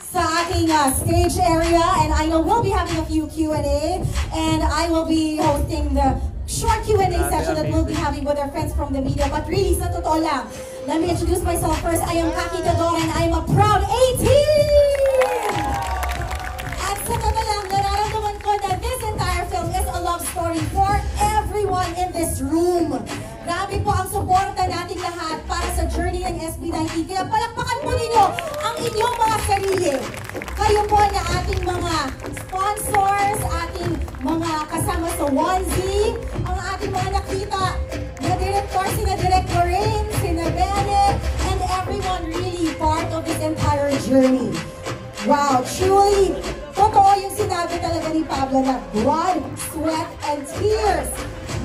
sa ating stage area, and I know we'll be having a few Q&A, and I will be hosting the short Q&A session that we'll be having with our friends from the media. But really, sa totoo lang, let me introduce myself first. I am Kaki Tadora, and I am a proud 18! At sa totoo lang, nararamdaman ko na this entire film is a love story for everyone in this room. Grabe po ang suporta nating lahat para sa journey ng SB19. Kaya palakpakan po ninyo ang inyong mga sarili. Kayo po na ating mga sponsors, ating mga kasama sa Onesie, ang ating mga nakita na director, sina Direk Lorraine, sina Bene, and everyone really part of this entire journey. Wow, truly, totoo yung sinabi talaga ni Pablo na blood, sweat, and tears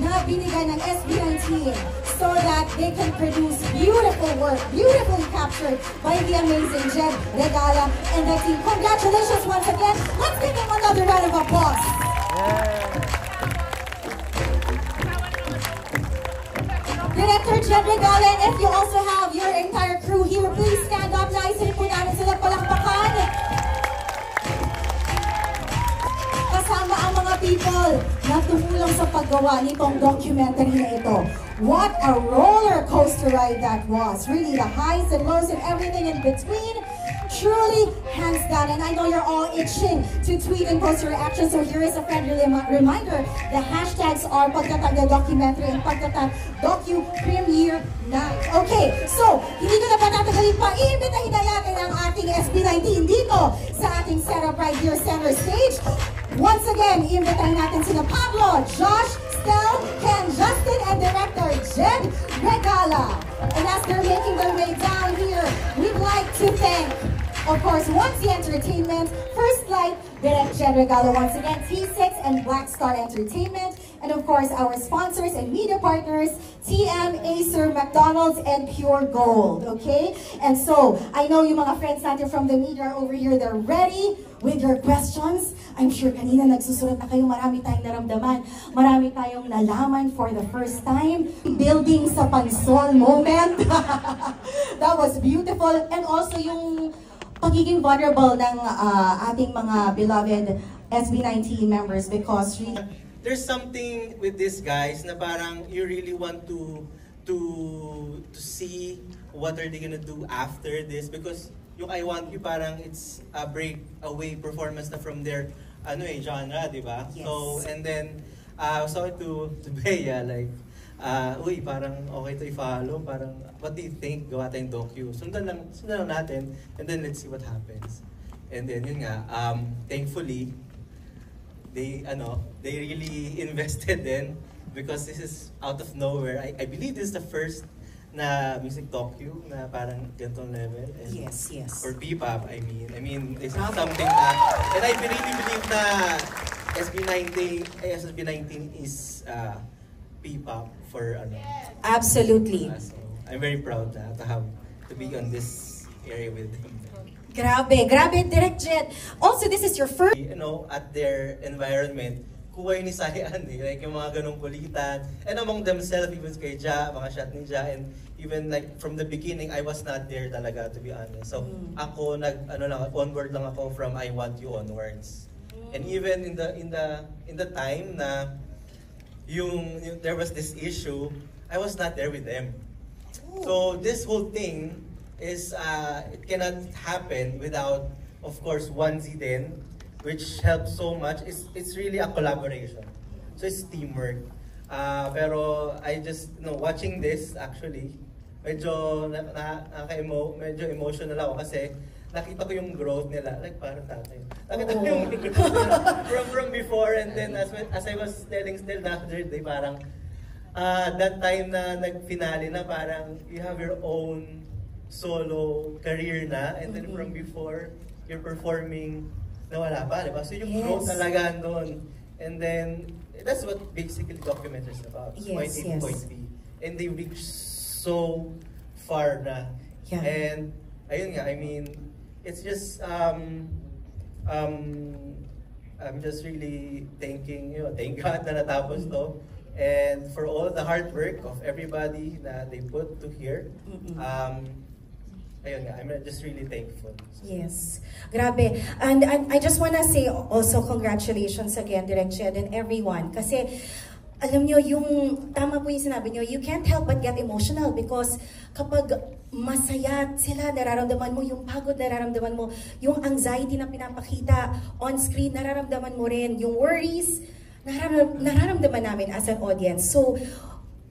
na binigay ng SB19 so that they can produce beautiful work, beautifully captured by the amazing Jed Regala and the team. Congratulations once again. Let's give them another round of applause. Director Jed Regala, and if you also have your entire crew here, please stand up. Naisin po namin sila palakpakan. Kasama ang mga people na tumulong sa paggawa nitong documentary na ito. What a roller coaster ride that was. Really, the highs and lows and everything in between. Truly, hands down. And I know you're all itching to tweet and post your reactions. So here is a friendly reminder. The hashtags are Pagtatag na Documentary and Pagtatag Docu Premiere Night. Okay, so hindi ko na patatagalin pa. Iimbitahin na natin ang ating SB19 dito sa ating setup right here, center stage. Once again, iimbitahin natin sina Pablo, Josh, Stel, Ken, Justin, and Director Jed Regala. And as they're making their way down here, we'd like to thank, of course, Onesie Entertainment, First Light, Direct Jed Regala once again, T6 and Black Star Entertainment, and of course our sponsors and media partners, TM, Acer, McDonald's, and Pure Gold, okay? And so, I know yung mga friends natin from the media are over here, they're ready with your questions. I'm sure kanina nagsusulat na kayo, marami tayong naramdaman, marami tayong nalaman for the first time. Building sa pansol moment. That was beautiful. And also yung pagiging vulnerable ng ating mga beloved SB19 members because there's something with these guys na parang you really want to see what are they gonna do after this, because yung I Want You parang it's a breakaway performance na from their genre, di ba? Yes. So, and then so to Bea, like uy, parang okay to i-follow, parang what do you think, gawa tayong docu, sundan lang natin, and then let's see what happens. And then yun nga, thankfully they really invested in, because this is out of nowhere. I believe this is the first na music docu na parang ganitong level. And yes. for P-pop, I mean, it's not something that, and I really believe na SB19 is P-pop for Absolutely. So I'm very proud to be on this area with them. Grabe, Direct Jed. Also, this is your first... At their environment, kuha ni Sayan, like yung mga ganong kulitan. And among themselves, even kay Ja, mga shot ni Ja, and even like from the beginning, I was not there talaga, to be honest. So ako, onward lang ako from I Want You onwards. And even in the time na there was this issue, I was not there with them. So this whole thing is it cannot happen without, of course, Onesie din, which helps so much. It's really a collaboration. So it's teamwork. Pero I just watching this actually, medyo emotional ako kasi nakita ko yung growth nila, like parang tatay. Nakita ko yung growth nila from before, and then as I was telling Stel the other day, parang that time na nag-finale na parang you have your own solo career na, and then from before you're performing na wala pa, diba? So yung growth talaga doon, and then that's what basically documentaries about. Point A to point B, and they reach so far na. And ayun nga, I mean, it's just I'm just really thank God na natapos to, and for all the hard work of everybody that they put to here. ayun nga, I'm just really thankful. Yes. Grabe. And I just wanna say also congratulations again, Direk Jed and everyone. Kasi, alam nyo, tama po yung sinabi nyo, you can't help but get emotional because kapag masaya sila, nararamdaman mo yung pagod, nararamdaman mo yung anxiety na pinapakita on screen, nararamdaman mo rin yung worries, nararamdaman namin as an audience. So,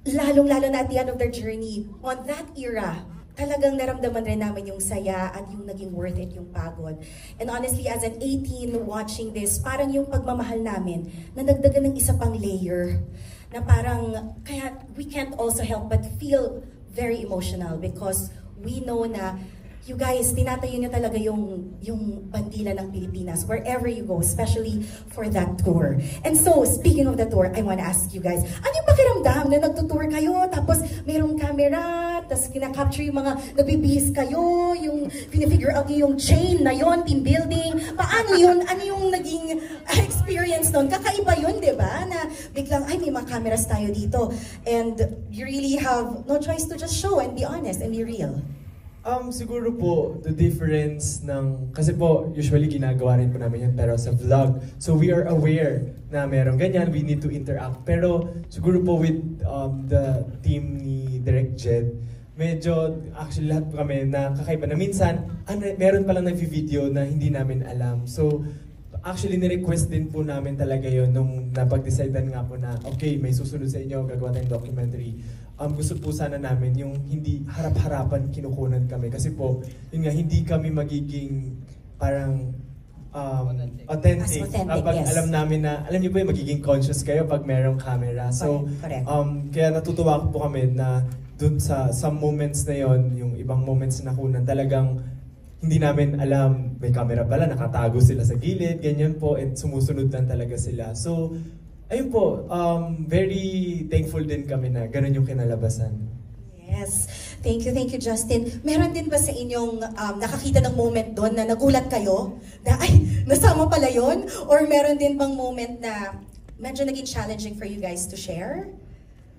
lalong-lalo na at the end of their journey, on that era, talagang naramdaman rin namin yung saya at yung naging worth it, yung pagod. And honestly, as an 18 watching this, parang yung pagmamahal namin, na nagdagan ng isa pang layer, na parang, kaya we can't also help but feel very emotional because we know na you guys, tinatayo nyo talaga yung bandila ng Pilipinas wherever you go, especially for that tour. And so, speaking of the tour, I want to ask you guys, ano yung pakiramdam na nagtutour kayo, tapos mayroong camera, tapos kinakapture yung mga nagbibihis kayo, yung pinifigure out yung chain na yon, team building, paano yun? Ano yung naging experience nun? Kakaiba yun, di ba? Na biglang, ay, may mga cameras tayo dito. And you really have no choice to just show and be honest and be real. Siguro po, the difference kasi po, usually ginagawa rin po namin yan, pero sa vlog. So we are aware na merong ganyan, we need to interact. Pero siguro po with the team ni Direk Jed, medyo, actually lahat po kami na kakaiba na minsan, meron palang nag-video na hindi namin alam. So, actually, ni-request din po namin talaga yon nung napag-decidean nga po na, okay, may susunod sa inyo, gagawa tayong documentary. Gusto po sana namin yung hindi harap-harapan kinukunan kami. Kasi po, yun nga, hindi kami magiging parang authentic. Pag yes. Alam namin na, alam niyo po yung magiging conscious kayo pag merong camera. So, correct. Kaya natutuwa po kami na dun sa some moments na yon, yung ibang moments na kunan, talagang hindi namin alam, may camera pala, nakatago sila sa gilid, ganyan po, and sumusunod lang talaga sila. So, ayun po, very thankful din kami na ganun yung kinalabasan. Yes. Thank you, Justin. Meron din ba sa inyong nakakita ng moment doon na nagulat kayo? Na, ay, nasama pala yun? Or meron din bang moment na medyo naging challenging for you guys to share?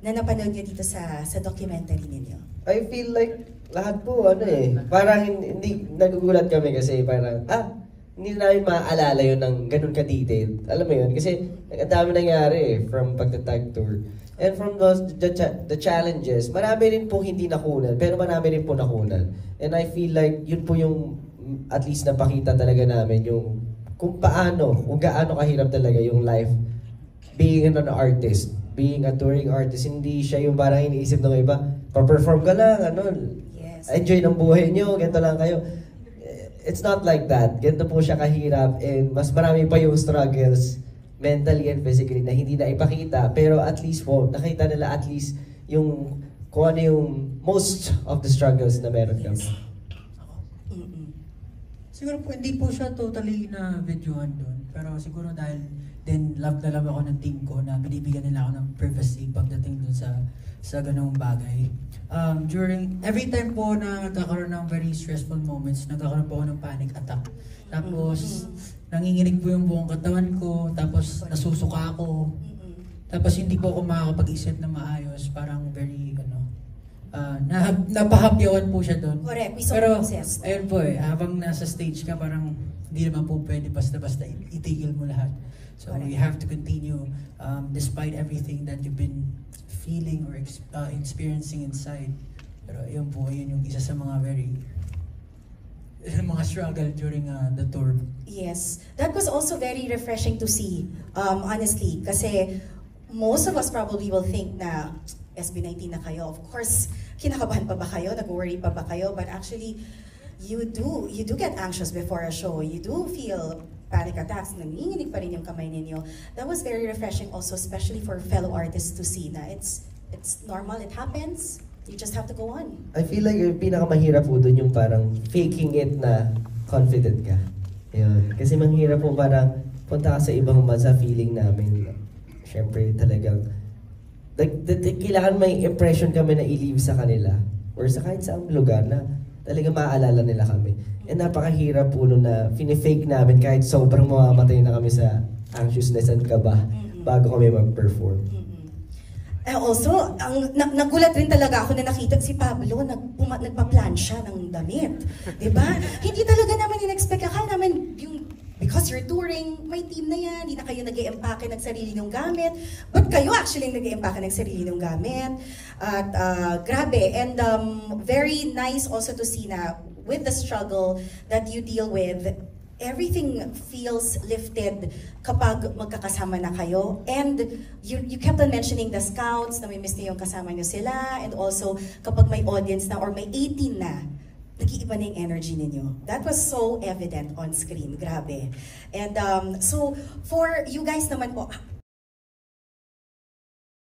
Na napanood nyo dito sa documentary ninyo? I feel like lahat po, parang hindi nagugulat kami kasi parang, hindi namin maaalala yun ng ganun ka-detailed. Alam mo yun? Kasi ang dami nangyari from pagta-tag tour. And from the challenges, marami rin po hindi nakunan, pero marami rin po nakunan. And I feel like yun po yung at least napakita talaga namin yung kung gaano kahirap talaga yung life being an artist. Being a touring artist, hindi siya yung parang iniisip ng iba, pa-perform ka lang, yes. Enjoy ng buhay nyo, ganito lang kayo. It's not like that. Ganito po siya kahirap and mas marami pa yung struggles mentally and physically na hindi na ipakita. Pero at least po, nakita nila at least yung kung ano yung most of the struggles na meron kami. Siguro po, hindi po siya totally na videoan doon. Pero siguro dahil then love na love ako ng team ko na binibigyan nila ako ng privacy pagdating doon sa ganung bagay. Every time po na nagkakaroon ng very stressful moments, nagkakaroon po ako ng panic attack. Tapos, nanginginig po yung buong katawan ko, tapos nasusuka ako. Tapos hindi po ako makakapag-isip na maayos, parang very, napahapyawan po siya doon. Correct, we so Pero, obsessed. ayun po habang nasa stage ka, parang hindi naman po pwede basta-basta itigil mo lahat. So, you have to continue despite everything that you've been feeling or experiencing inside. Pero yun po, yun yung isa sa mga mga struggle during the tour. Yes. That was also very refreshing to see, honestly. Kasi most of us probably will think na SB19 na kayo. Of course, kinakabahan pa ba kayo? Nag-worry pa ba kayo? But actually, you do get anxious before a show. You do feel panic attacks. Nanginginig pa rin yung kamay ninyo. That was very refreshing also, especially for fellow artists to see na it's normal, it happens. You just have to go on. I feel like yung pinakamahirap po doon yung parang faking it na confident ka. Yun. Kasi manghirap po parang punta ka sa ibang bansa, feeling namin. Siyempre talagang kailangan may impression kami na i-leave sa kanila or sa kahit saang lugar na talagang maaalala nila kami. And napakahirap po nun na fini-fake namin kahit sobrang mamamatay na kami sa anxiousness and kaba bago kami mag-perform. Also, nagulat rin talaga ako na nakita si Pablo nagpa-plansya ng damit. Diba? Hindi talaga naman in-expect. Akala naman yung, because you're touring, may team na yan, hindi na kayo nag-i-empake ng sarili ng gamit. But kayo actually nag-i-empake ng sarili ng gamit. At grabe. And very nice also to see na with the struggle that you deal with, everything feels lifted kapag magkakasama na kayo. And you kept on mentioning the scouts, na may miss niyo yung kasama niyo sila, and also kapag may audience na or may 18 na, nag-iiba na yung energy ninyo. That was so evident on screen. Grabe. And so, for you guys naman po,